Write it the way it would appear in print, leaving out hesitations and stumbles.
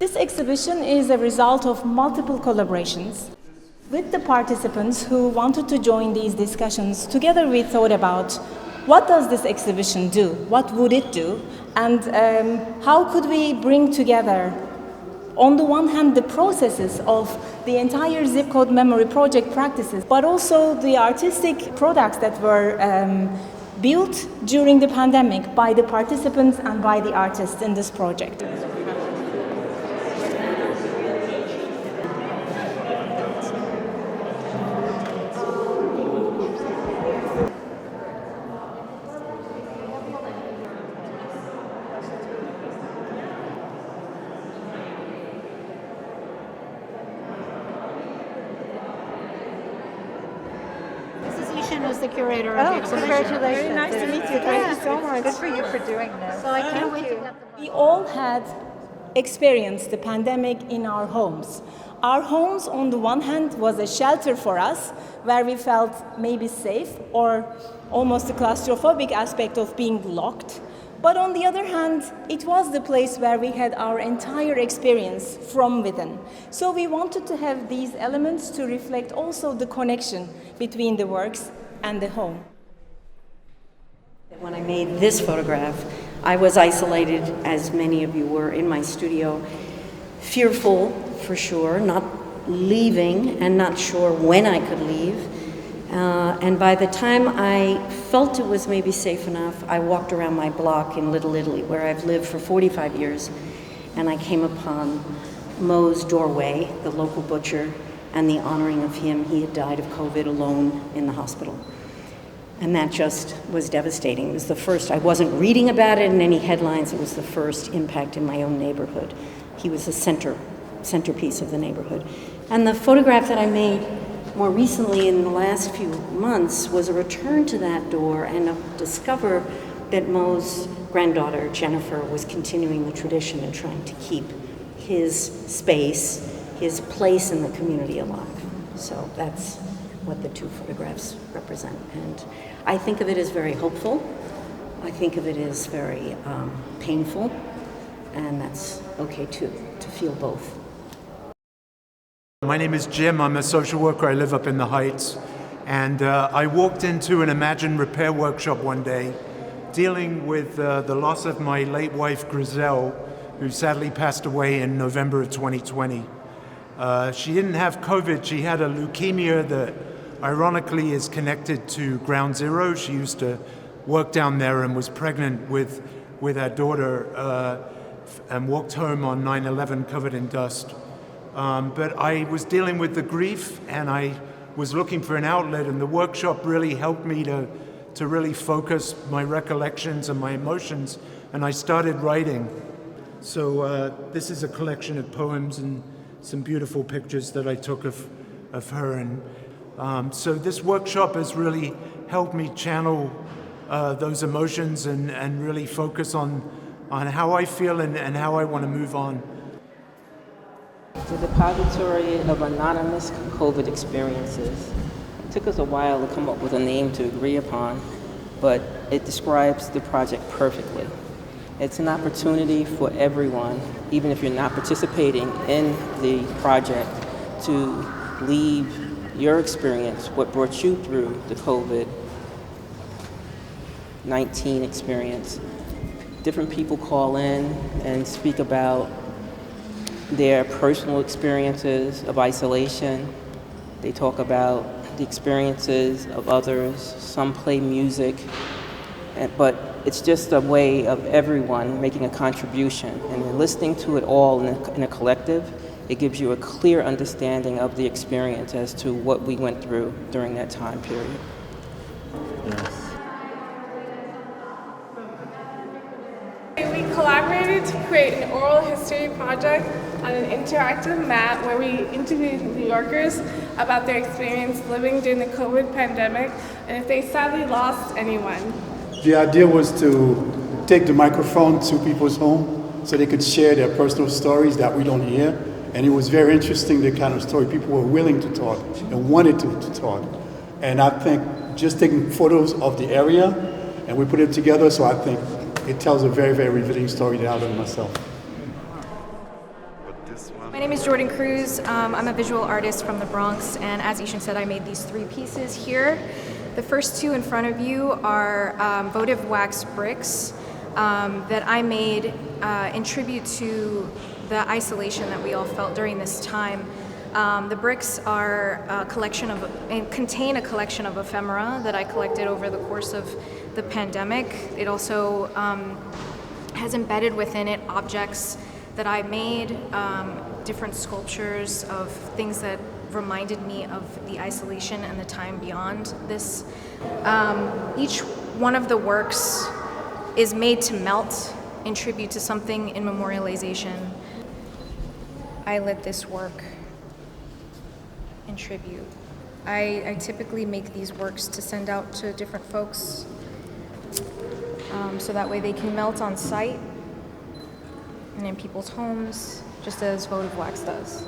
This exhibition is a result of multiple collaborations with the participants who wanted to join these discussions. Together we thought about what does this exhibition do? What would it do? And how could we bring together, on the one hand, the processes of the entire zip code memory project practices, but also the artistic products that were built during the pandemic by the participants and by the artists in this project. Who's the curator of the exhibition. Congratulations. Very nice to meet you. Thank you so much. Good for you for doing this. So I can't wait to get the We all had experienced the pandemic in our homes. Our homes, on the one hand, was a shelter for us, where we felt maybe safe or almost a claustrophobic aspect of being locked. But on the other hand, it was the place where we had our entire experience from within. So we wanted to have these elements to reflect also the connection between the works and the home. When I made this photograph, I was isolated, as many of you were, in my studio, fearful for sure, not leaving and not sure when I could leave. And by the time I felt it was maybe safe enough, I walked around my block in Little Italy, where I've lived for 45 years, and I came upon Mo's doorway, the local butcher, and the honoring of him. He had died of COVID alone in the hospital. And that just was devastating. It was the first, I wasn't reading about it in any headlines, it was the first impact in my own neighborhood. He was the centerpiece of the neighborhood. And the photograph that I made more recently in the last few months was a return to that door and discover that Mo's granddaughter, Jennifer, was continuing the tradition and trying to keep his space, his place in the community alive. So that's what the two photographs represent. And I think of it as very hopeful. I think of it as very painful. And that's okay too, to feel both. My name is Jim. I'm a social worker. I live up in the Heights. And I walked into an Imagine Repair workshop one day dealing with the loss of my late wife, Griselle, who sadly passed away in November of 2020. She didn't have COVID. She had a leukemia that ironically is connected to Ground Zero. She used to work down there and was pregnant with our daughter and walked home on 9/11 covered in dust. But I was dealing with the grief and I was looking for an outlet, and the workshop really helped me to really focus my recollections and my emotions, and I started writing. So this is a collection of poems and some beautiful pictures that I took of her. And so this workshop has really helped me channel those emotions and really focus on how I feel and how I want to move on. The Depository of Anonymous COVID Experiences. It took us a while to come up with a name to agree upon, but it describes the project perfectly. It's an opportunity for everyone, even if you're not participating in the project, to leave your experience, what brought you through the COVID-19 experience. Different people call in and speak about their personal experiences of isolation. They talk about the experiences of others. Some play music, but it's just a way of everyone making a contribution. And listening to it all in a collective, it gives you a clear understanding of the experience as to what we went through during that time period. Yes. We collaborated to create an oral history project on an interactive map where we interviewed New Yorkers about their experience living during the COVID pandemic and if they sadly lost anyone. The idea was to take the microphone to people's home so they could share their personal stories that we don't hear. And it was very interesting, the kind of story people were willing to talk and wanted to talk. And I think just taking photos of the area and we put it together, so I think it tells a very, very revealing story that I learned myself. My name is Jordan Cruz. I'm a visual artist from the Bronx, and as Ishan said, I made these 3 pieces here. The first 2 in front of you are votive wax bricks that I made in tribute to the isolation that we all felt during this time. The bricks are contain a collection of ephemera that I collected over the course of the pandemic. It also has embedded within it objects that I made, different sculptures of things that reminded me of the isolation and the time beyond this. Each one of the works is made to melt in tribute to something in memorialization. I lit this work in tribute. I typically make these works to send out to different folks so that way they can melt on site and in people's homes, just as votive wax does.